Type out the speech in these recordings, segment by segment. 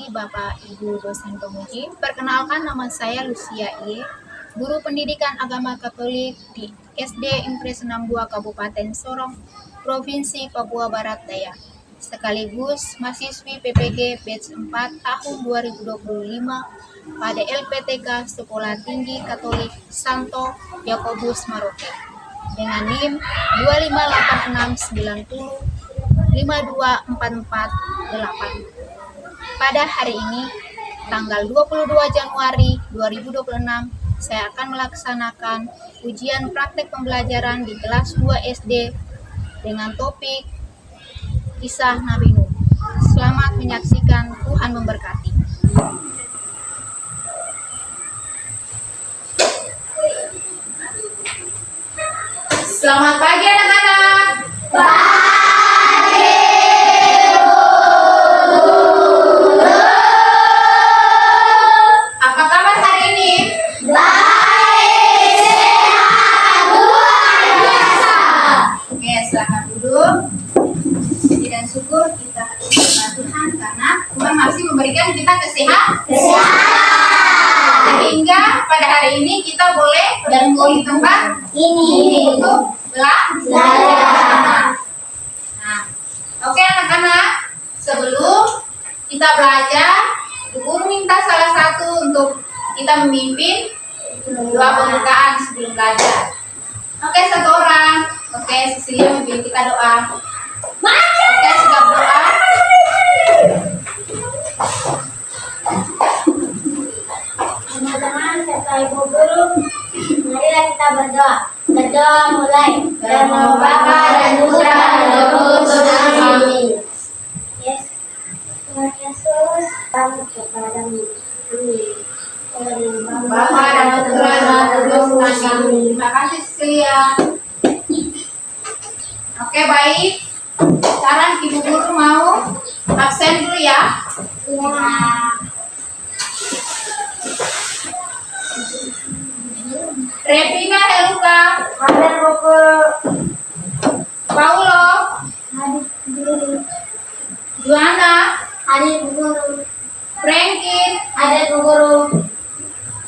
Bapak Ibu dosen pemuji. Perkenalkan, nama saya Lucia I, guru pendidikan agama Katolik di SD Impres 62 Kabupaten Sorong, Provinsi Papua Barat Daya. Sekaligus mahasiswi PPG batch 4 tahun 2025 pada LPTK Sekolah Tinggi Katolik Santo Yakobus Maroke dengan NIM 25869052448. Pada hari ini, tanggal 22 Januari 2026, saya akan melaksanakan ujian praktek pembelajaran di kelas 2 SD dengan topik Kisah Nabi Nuh. Selamat menyaksikan, Tuhan memberkati. Selamat pagi anak-anak. Apa kabar hari ini? Baik, sehat, luar biasa. Oke, silakan duduk. Puji dan syukur kita kepada Tuhan karena Tuhan masih memberikan kita kesehatan. Sehingga pada hari ini kita boleh berkumpul di tempat ini untuk belajar. Nah, oke anak-anak, sebelum kita belajar, guru minta salah satu untuk kita memimpin doa pembukaan sebelum belajar. Oke, satu orang. Oke, Cecilia memimpin kita doa. Oke, siap doa. Teman-teman serta ibu guru, marilah kita berdoa. Berdoa mulai. Nama Bapa dan Putra dan Roh Kudus. Amin. Yes, Tuhan Yesus, kami kepadamu. Amin. Bapa dan Putra dan Roh Kudus. Amin. Terima kasih Cecilia. Oke, baik. Sekarang ibu guru mau absen dulu ya. Revina Heluka, Hadir buku. Paulo, Hadir guru. Juana, Hadir guru. Franklin, Hadir guru.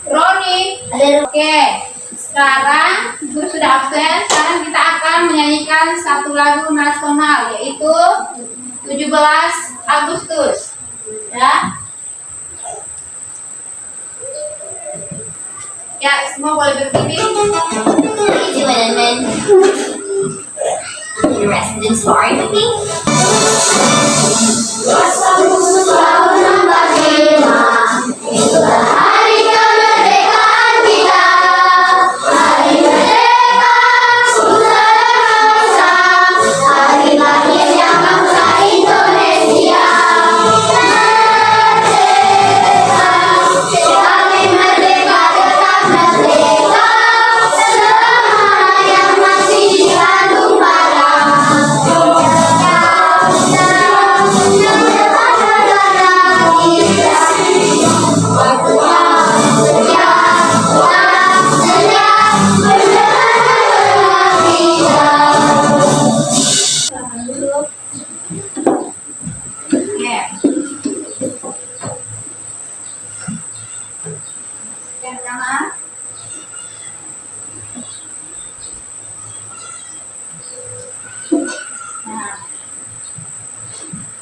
Roni. Hadir. Oke, sekarang guru sudah absen. Sekarang kita akan menyanyikan satu lagu nasional, yaitu 17 Agustus. Ya. Ya, semua boleh berdiri. Please do it and then the rest of the story with me.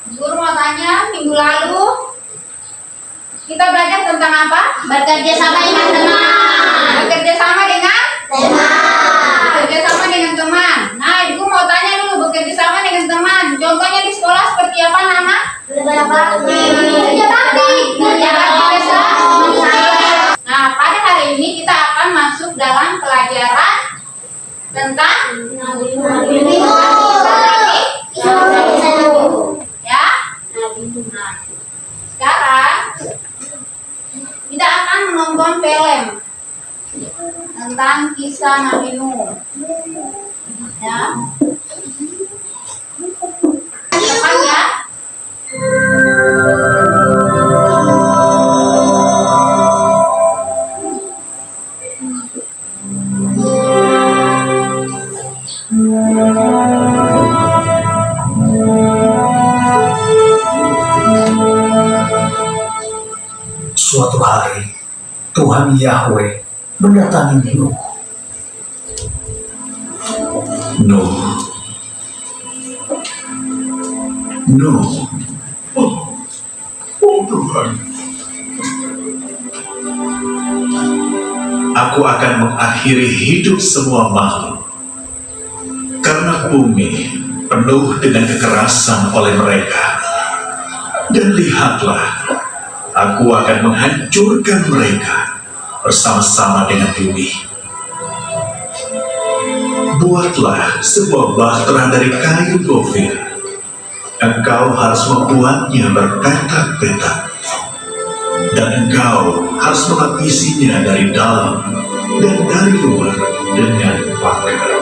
Guru mau tanya, minggu lalu kita belajar tentang apa? Bekerja sama dengan teman. Bekerja sama dengan Teman. bekerja sama dengan teman. Nah, ibu mau tanya dulu, bekerja sama dengan teman. Contohnya di sekolah seperti apa nama? Kerja bakti. Kerja bakti. Kerja bakti bersama. Nah, pada hari ini kita akan masuk dalam pelajaran tentang Nabi ya. Nah, sekarang kita akan menonton film tentang kisah Nabi Nuh. Ya. Depan ya. Suatu hari, Tuhan Yahweh mendatangi Nuh. Nuh. Oh Tuhan, aku akan mengakhiri hidup semua makhluk, karena bumi penuh dengan kekerasan oleh mereka. Dan lihatlah, aku akan menghancurkan mereka bersama-sama dengan bumi. Buatlah sebuah bahtera dari kayu gofir. Engkau harus membuatnya berpetak-petak, dan engkau harus melapisinya dari dalam dan dari luar dengan pagar.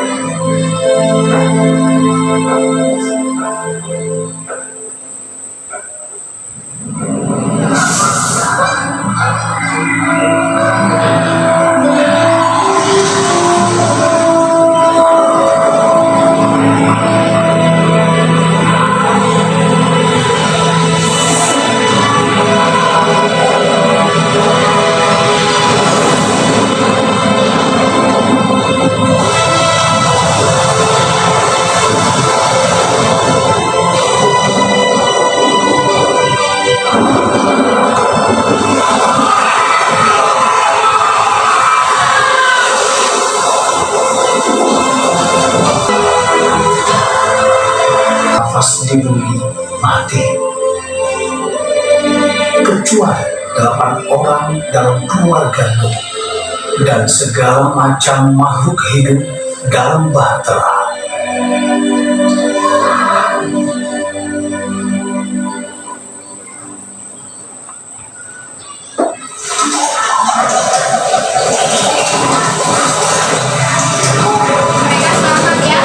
Nafas di bumi mati, kecuali 8 orang dalam keluarga Nuh dan segala macam makhluk hidup dalam bahtera. Mereka selamat ya.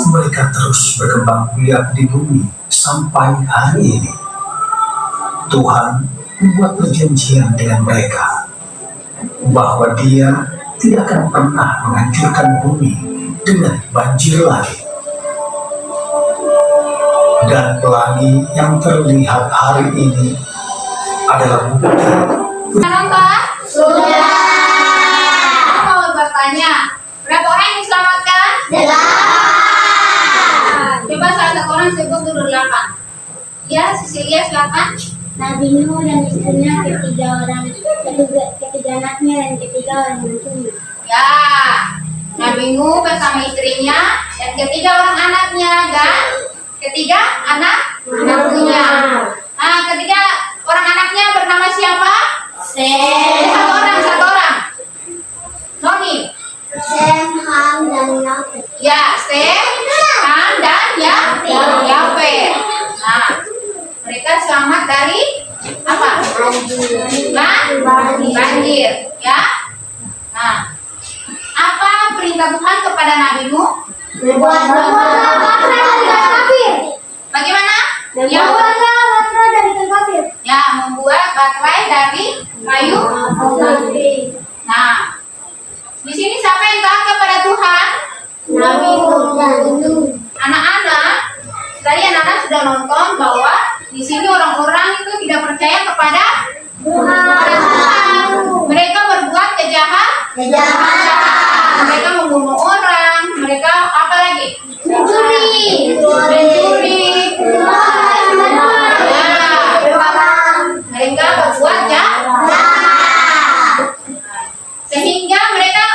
Mereka terus berkembang biak di bumi sampai hari ini. Tuhan membuat perjanjian dengan mereka bahwa Dia tidak akan pernah menghancurkan bumi dengan banjir lagi. Dan pelangi yang terlihat hari ini adalah bukti. Nonton? Sudah. Aku mau bertanya, berapa orang yang diselamatkan? 8. Coba salah satu orang sebut dulu 8. Ya, Cecilia silakan. Nabi Nuh dan istrinya, ketiga anaknya dan ketiga orang menantunya. Ya, Nabi Nuh bersama istrinya dan ketiga orang anaknya dan ketiga anak menantunya. Nah, ketiga orang anaknya bernama siapa? Satu orang. Noni. Sem, Ham, dan Yafet. Ya, Sem, Ham, dan Yafet. Nah, mereka selamat dari apa? Banjir. Ya. Nah, apa perintah Tuhan kepada Nabi Nuh? Membuat bahtera dari kayu kafir. Bagaimana? Ya, dari kayu kafir. ya, membuat baterai dari kayu. Nah, di sini siapa yang taat kepada Tuhan? Nabi Nuh dan Nuh. Anak-anak, tadi anak-anak sudah nonton bahwa di sini orang-orang itu tidak percaya kepada Tuhan. Mereka berbuat kejahatan. Mereka membunuh orang. Mereka apa lagi? Mencuri. Mereka berbuat jahat. Sehingga mereka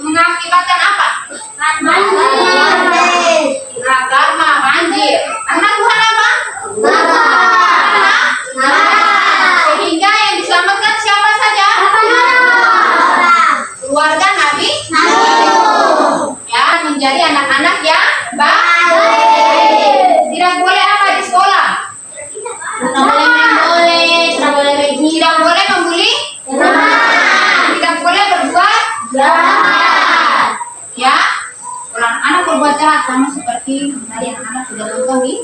mengakibatkan apa? Karma, banjir. Karena Tuhan apa? Sehingga yang diselamatkan siapa saja? Keluarga Nabi. Jahat. Ya, kalau anak berbuat jahat sama seperti tadi anak-anak sudah nonton di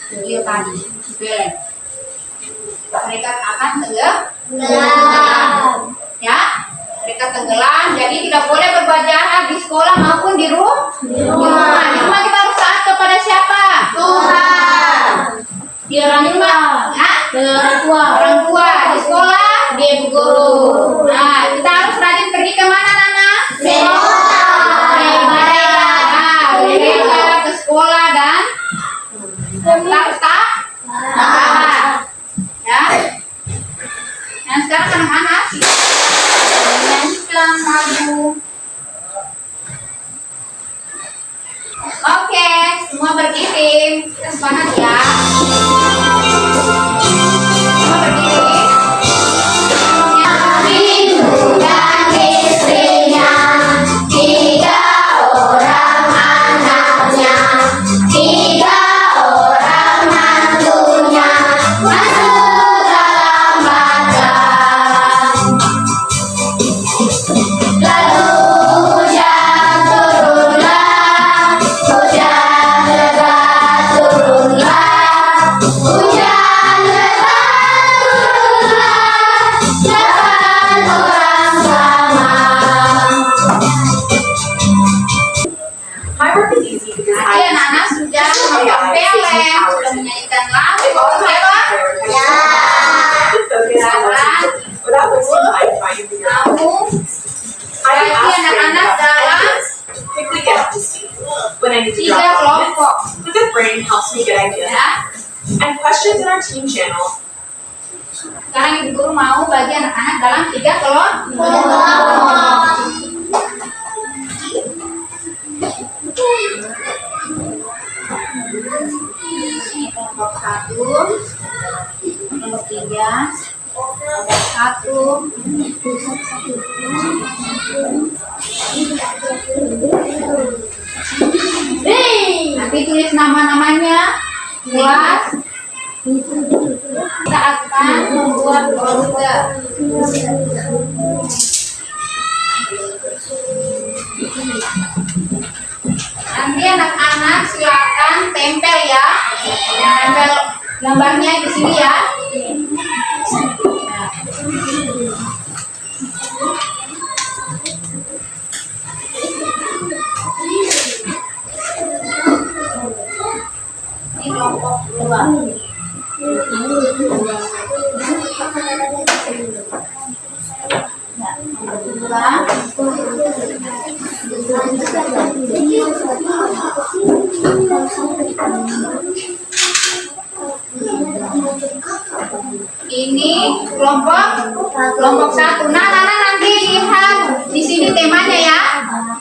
video tadi, film. Mereka akan tenggelam. Ya, mereka tenggelam. Jadi tidak boleh berbuat jahat di sekolah maupun di rumah. Di rumah kita harus taat kepada siapa? Tuhan. Di orang rumah, ya? Orang tua. Orang tua. Di sekolah, di ibu guru. Nah, kita harus rajin pergi kemana, Nana? Gereja, ke sekolah dan harus taat. Ya. Nah, sekarang anak-anak menyanyikan lagu. Oke, semua berkirim. Kita semangat ya. Semua berkirim. Rindu dan istrinya, 3 orang anaknya, 3 orang mantunya, masuk dalam badang. Lalu hujan turunlah, hujan lebat turunlah, hujan lebat turunlah, 8 orang selamat. My work is easy because Tadi I anak-anak sudah nonton film, sudah menyanyikan lagu. to focus on what's important without wasting time trying to figure out. Kamu I can bagi ask anak-anak random dalam questions, quickly get up to speed when I need to 3 drop documents. kelompok. The good brain helps me get ideas. Ya. And questions in our team channel. Sekarang ibu guru mau bagi anak-anak dalam 3 kelompok. Ini kelompok 1, kelompok 3, kelompok 1. Nanti tulis nama-namanya, kelas. Kita akan membuat poster. Nanti anak-anak silakan tempel ya. Tempel gambarnya di sini ya. Nah. Ini kelompok 2. Ini kelompok 1. Nah, Nana nanti lihat di sini temanya ya.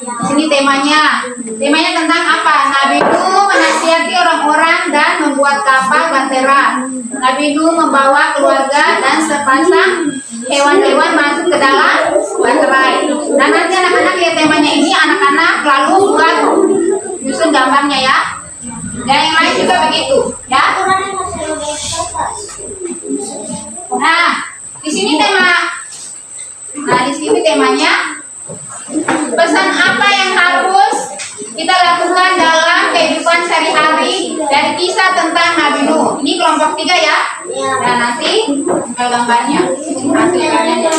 Di sini temanya. Temanya tentang apa? Nabi Nuh menasihati orang-orang dan membuat kapal bahtera. Nabi Nuh membawa keluarga dan sepasang hewan-hewan masuk ke dalam baterai. Nah, nanti anak-anak lihat temanya ini, anak-anak lalu buat nyusun gambarnya ya. Dan yang lain juga begitu, ya. Nah, di sini temanya. Pesan apa yang harus kita lakukan dalam kehidupan sehari-hari dari kisah tentang Nabi Nuh. Ini kelompok 3 ya. Dan nanti gambarnya, hasil karyanya.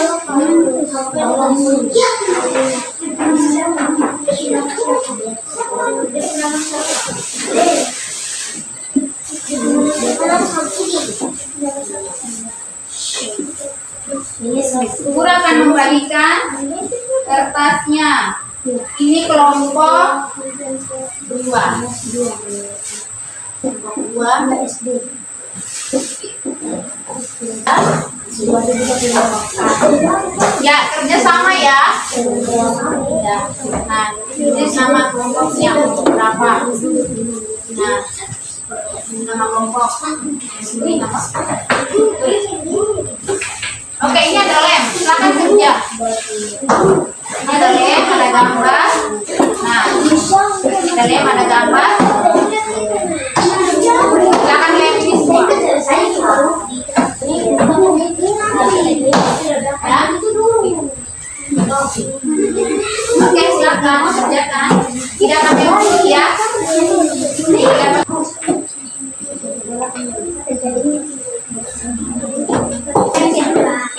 Guru akan membagikan kertasnya. Ini kelompok 2. Ya, kerjasama ya. Nah, ini nama kelompoknya berapa? Nah, nama kelompok. Ini nama. Oke, ini ada lem. Silakan kerja. Ini ada lem, ada gambar. Nah, ada lem, ada gambar. Silakan lem ini semua. Ya. Oke, silakan kerjakan. Tidak pakai buku ya.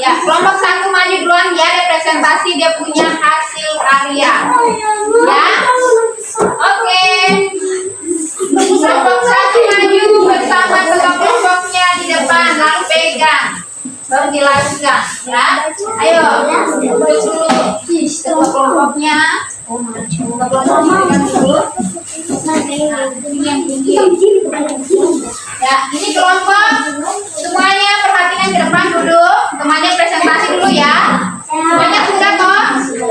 Ya, kelompok satu maju duluan ya, representasi dia punya hasil karya. Ya, oke. Kelompok satu maju bersama kelompoknya di depan, lalu pegang, baru jelaskan. Ya, ayo duduk dulu. Kedua kelompoknya. Ya, ini kelompok semuanya perhatikan ke depan duduk. Temannya presentasi dulu ya. Semuanya sudah toh?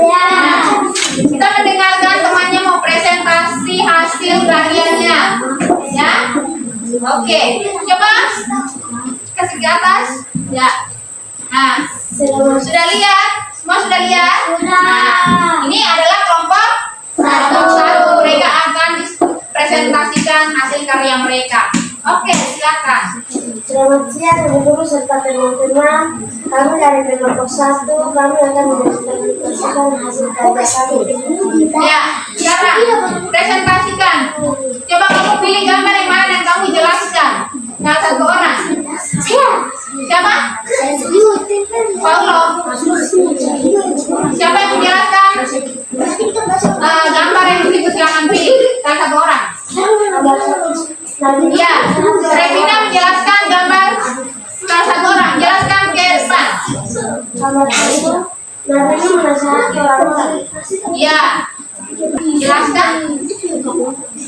Nah, kita mendengarkan temannya mau presentasi hasil karyanya. Ya, oke. Coba kasih ke atas. Ya. Nah, sudah lihat? Semua sudah lihat? Nah, ini adalah kelompok satu. Mereka akan presentasikan hasil karya mereka. Oke, silakan. Selamat siang, Ibu Guru serta teman-teman. Kami dari kelompok 1, kami akan mempresentasikan hasil karya kami. Ya, sekarang presentasikan. Coba kamu pilih gambar yang mana yang kamu jelaskan. Nah, satu orang. Siapa? Paulo. Siapa yang menjelaskan? Gambar yang itu silakan pilih. Salah satu orang. Ya, Revina menjelaskan gambar salah satu orang. Jelaskan ke depan. Nabi menasihati orang. Ya, jelaskan.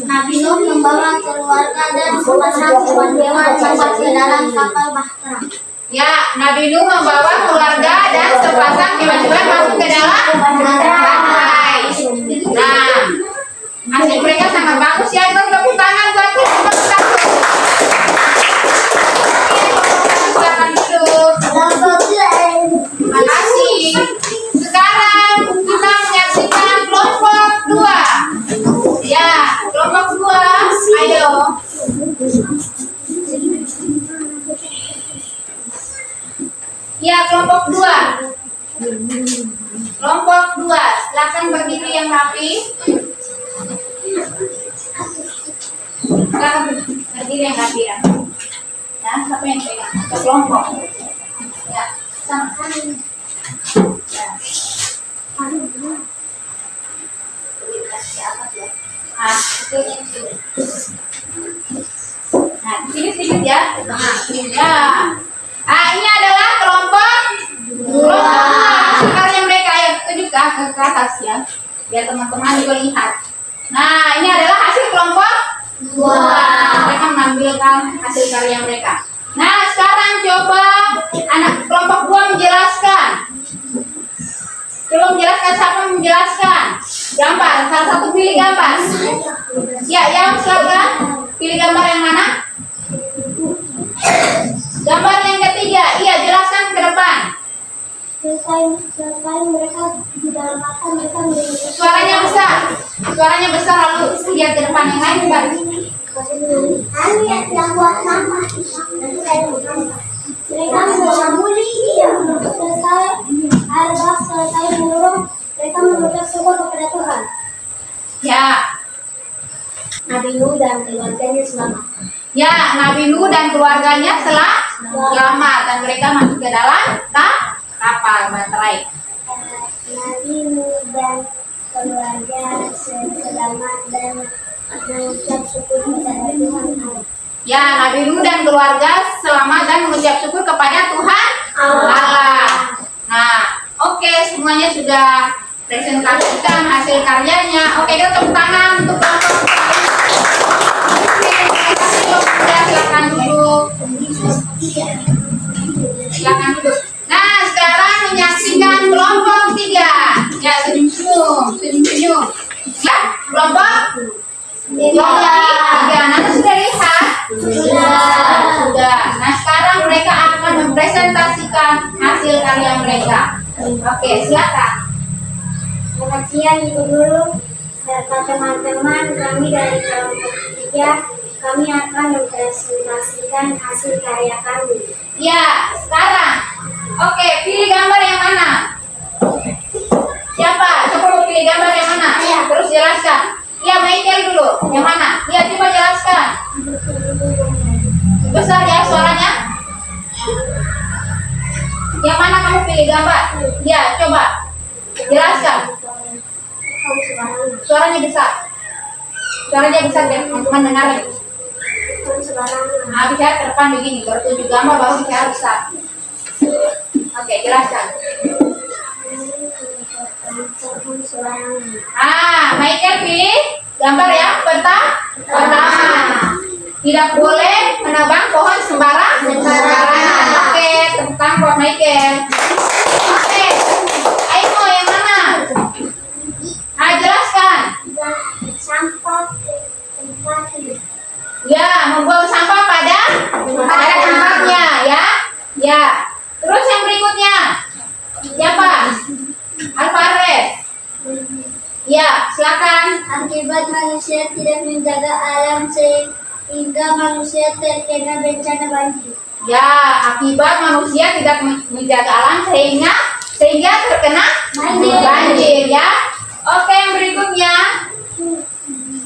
Nabi Nuh membawa keluarga dan sepasang hewan sampai ke dalam kapal bahtera. Ya, Nabi Nuh membawa keluarga dan sepasang hewan-hewan masuk ke dalam pantai. Nah, hasil mereka sangat bagus ya. Itu tepuk tangan buat kelompok satu. Silakan duduk. Terima kasih. Sekarang kita menyaksikan kelompok 2. Ya, kelompok 2. Ayo. Ya, kelompok 2. Kelompok 2. Silakan berdiri yang rapi. Silakan berdiri yang rapi ya. Ya, siapa yang pegang? Ke kelompok. Ya, sama. Ya. Nah, sini sedikit ya. Nah, ya. Ini adalah kelompok 2. Karya mereka yang tunjuk ke atas ya, biar teman-teman juga lihat. Nah, ini adalah hasil kelompok 2. Mereka menampilkan hasil karya mereka. Nah, sekarang coba anak kelompok 2 menjelaskan. Coba menjelaskan, siapa yang menjelaskan? Gambar, salah satu pilih gambar. Ya, yang silakan. Pilih gambar yang mana? Gambar yang ketiga. Iya, jelaskan ke depan. Selesai mereka di dalam makan, mereka menyanyikan. Suaranya besar. Suaranya besar, lalu lihat ke depan yang lain Mbak. Yang buat nama. Mereka mengamuli selesai arbak, selesai menurut mereka mengucap syukur kepada Tuhan. Ya. Nabi Nuh dan keluarganya selamat. Ya, Nabi Nuh dan keluarganya selamat dan mereka masuk ke dalam kapal baterai. Nabi Nuh dan keluarga selamat dan mengucap syukur kepada Tuhan. Ya, Nabi Nuh dan keluarga selamat dan mengucap syukur kepada Tuhan Allah. Nah, oke, semuanya sudah presentasikan hasil karyanya. Oke, kita tepuk tangan untuk kelompok. Silakan duduk. Silakan duduk. Nah, sekarang menyaksikan kelompok 3. Ya, senyum. Ya, kelompok 3. Nanti sudah lihat? Sudah. Nah, sekarang mereka akan mempresentasikan hasil karya mereka. Oke, silakan. Selamat siang Ibu Guru serta teman-teman, kami dari kelompok 3. Kami akan mempresentasikan hasil karya kami. Ya, sekarang. Oke, pilih gambar yang mana? Siapa? Coba jelaskan. Ya, Michael dulu. Yang mana? Ya, coba jelaskan. Besar ya suaranya. Yang mana kamu pilih gambar? Ya, coba jelaskan. Suaranya besar. Suaranya besar biar teman-teman dengar lagi. Nah, bicara ke depan begini, baru tunjuk gambar, baru bicara besar. Oke, jelaskan. Michael pilih gambar yang pertama. Tidak boleh menebang pohon sembarangan. Oke, tepuk tangan buat Michael. Oke, Aimo yang mana? Jelaskan. Sampah ke tempat. Ya, membuang sampah pada tempatnya, ya. Ya. Terus yang berikutnya. Siapa? Alvarez. Ya, silakan. Akibat manusia tidak menjaga alam sehingga manusia terkena bencana banjir. Ya, akibat manusia tidak menjaga alam sehingga terkena banjir, ya. Oke, yang berikutnya.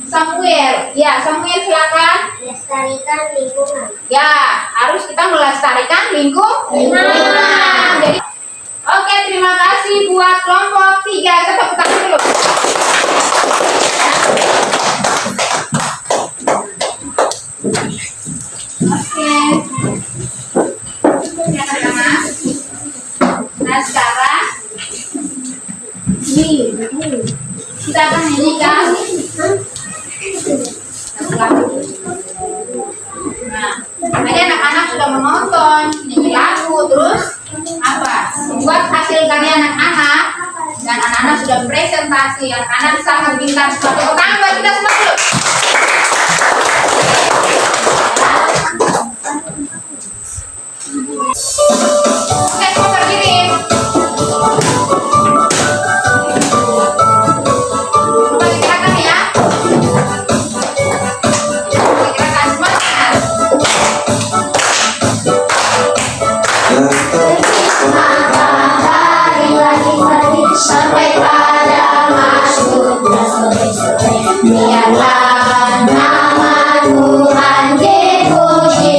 Samuel. Ya, Samuel silakan. Lestarikan lingkungan. Ya, harus kita melestarikan lingkungan. Jadi, oke, terima kasih buat kelompok 3. Kita tepuk tangan dulu. Oke. Ya, anak-anak. Nah, sekarang kita akan nyanyikan. Nah, tadi anak-anak sudah menonton nyanyi lagu, terus apa? Buat hasil karya anak-anak, dan anak-anak sudah presentasi. Anak-anak sangat pintar sekali. Tambah kita semua dulu. Oke, semua berdiri. Coba digerakkan ya. Digerakkan semangat. Sampai pada masuknya sore-sore, biarlah nama Tuhan dipuji.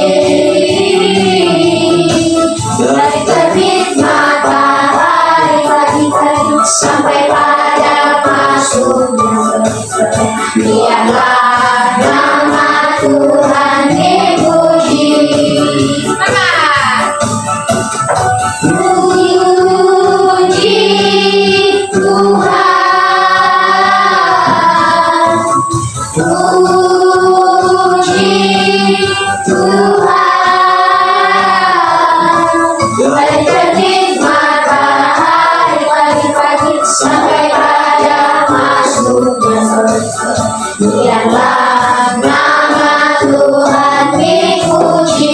Dari terbit matahari pagi-pagi sampai pada masuknya sore-sore, biarlah nama Tuhan dipuji. Semangat. Puji Tuhan, puji Tuhan. Dari terbit matahari pagi-pagi sampai pada masuknya sore-sore, biarlah nama Tuhan dipuji.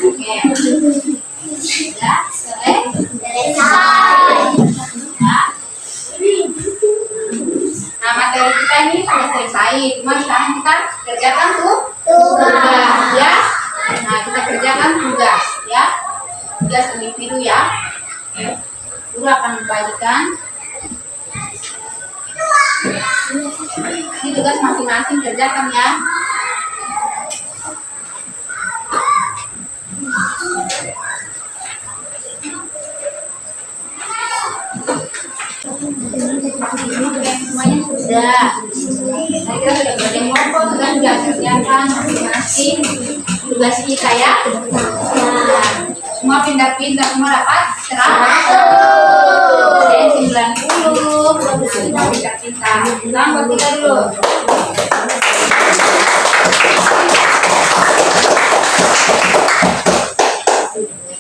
Oke. Sudah Selesai. Ya. Nah, materi kita ini sudah selesai. Cuma sekarang kita kerjakan tugas, ya. Nah, kita kerjakan tugas, ya. Tugas individu, ya. Guru akan membagikan. Ini tugas masing-masing kerjakan, ya. Semuanya sudah. Saya kira sudah belajar kelompok, sudah kerjakan masing-masing tugas kita, ya. Nah, semua pindah-pindah, semua dapat 100. Saya 90. Semua pindah-pindah. Tambah kita dulu.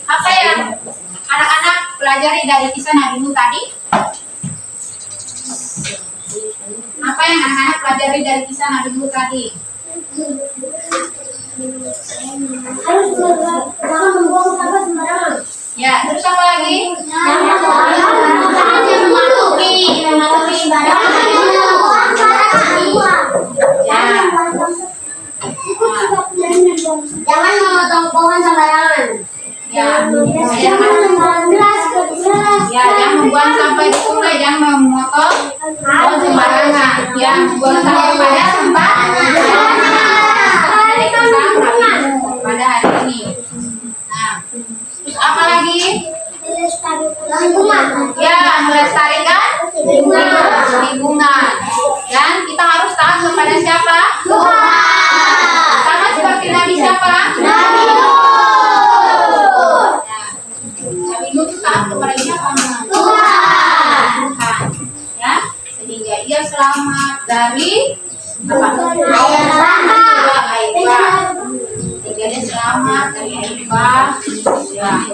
Apa yang anak-anak pelajari dari kisah Nabi Nuh tadi? Apa yang anak-anak pelajari dari kisah Nabi Nuh tadi? Harus jangan membuang sampah sembarangan. Ya, terus apa lagi? Jangan mematuhi sembarangan. Jangan memotong pohon sembarangan. Ya, Jangan membuang gelas ke gelas. ya, jangan membuang sampah di sungai, Buang sampah pada tempat pada hari ini. Nah, terus apa lagi? Ya, melestarikan lingkungan. Dan kita harus taat kepada siapa? Tuhan. Sama seperti Nabi siapa? Nabi Nuh. Nabi Nuh itu taat kepada siapa? Tuhan. Ya, sehingga ia selamat dari apa? Air bah. Sehingga dia selamat dari air bah. Ya.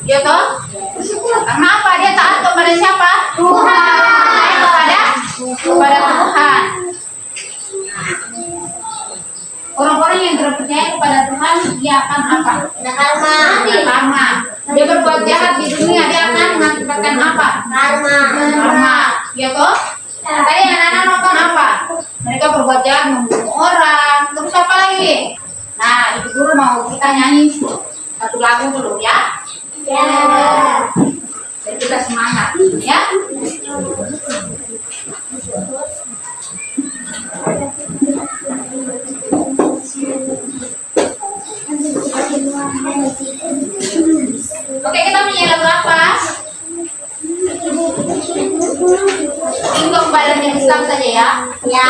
Ya toh? Karena apa? Dia taat kepada siapa? Tuhan. Kepada Tuhan. Orang-orang yang berpercaya kepada Tuhan, dia akan apa? Karma. Dia berbuat jahat di dunia, dia akan mengakibatkan apa? Karma. Ya toh? Tadi anak-anak nonton apa? Mereka berbuat jahat, membunuh orang. Terus apa lagi? Nah, Ibu Guru mau kita nyanyi satu lagu dulu ya. Ya. Jadi kita semangat ya. Oke, kita punya lagu apa? Tinggal badannya Islam saja ya. Ya.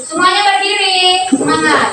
Semuanya berdiri. Semangat.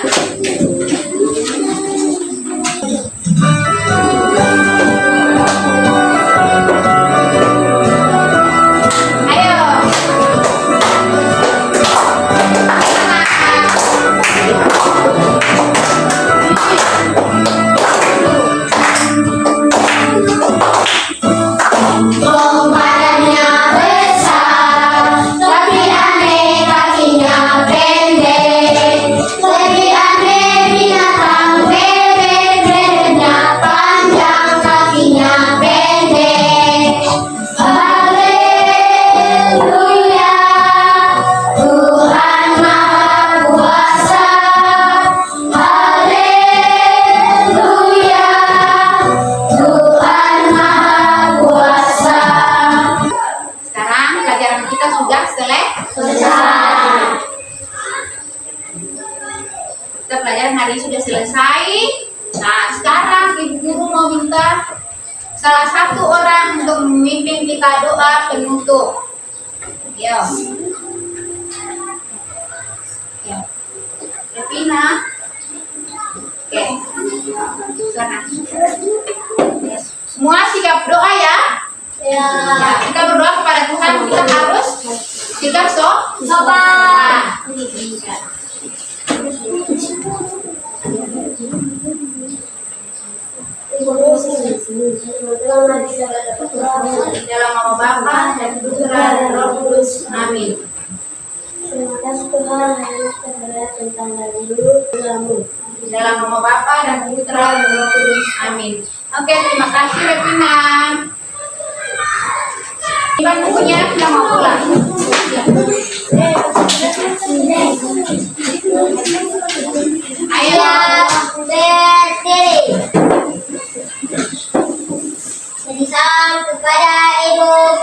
Pelajaran hari ini sudah selesai. Nah, sekarang Ibu Guru mau minta salah satu orang untuk memimpin kita doa penutup. Yo. Ya. Revina. Oke. Sana. Yes. Semua siap doa ya? Ya. Kita berdoa kepada Tuhan, kita harus sikap sopan. Dalam nama Bapa dan Putra dan Roh Kudus. Amin. Terima kasih Tuhan atas kebenaran tentang dari dulu kamu. Dalam nama Bapa dan Putra dan Roh Kudus. Amin. Oke, terima kasih Revina. Iban bukunya sudah mau pulang. Ayo berdiri. Beri salam kepada Ibu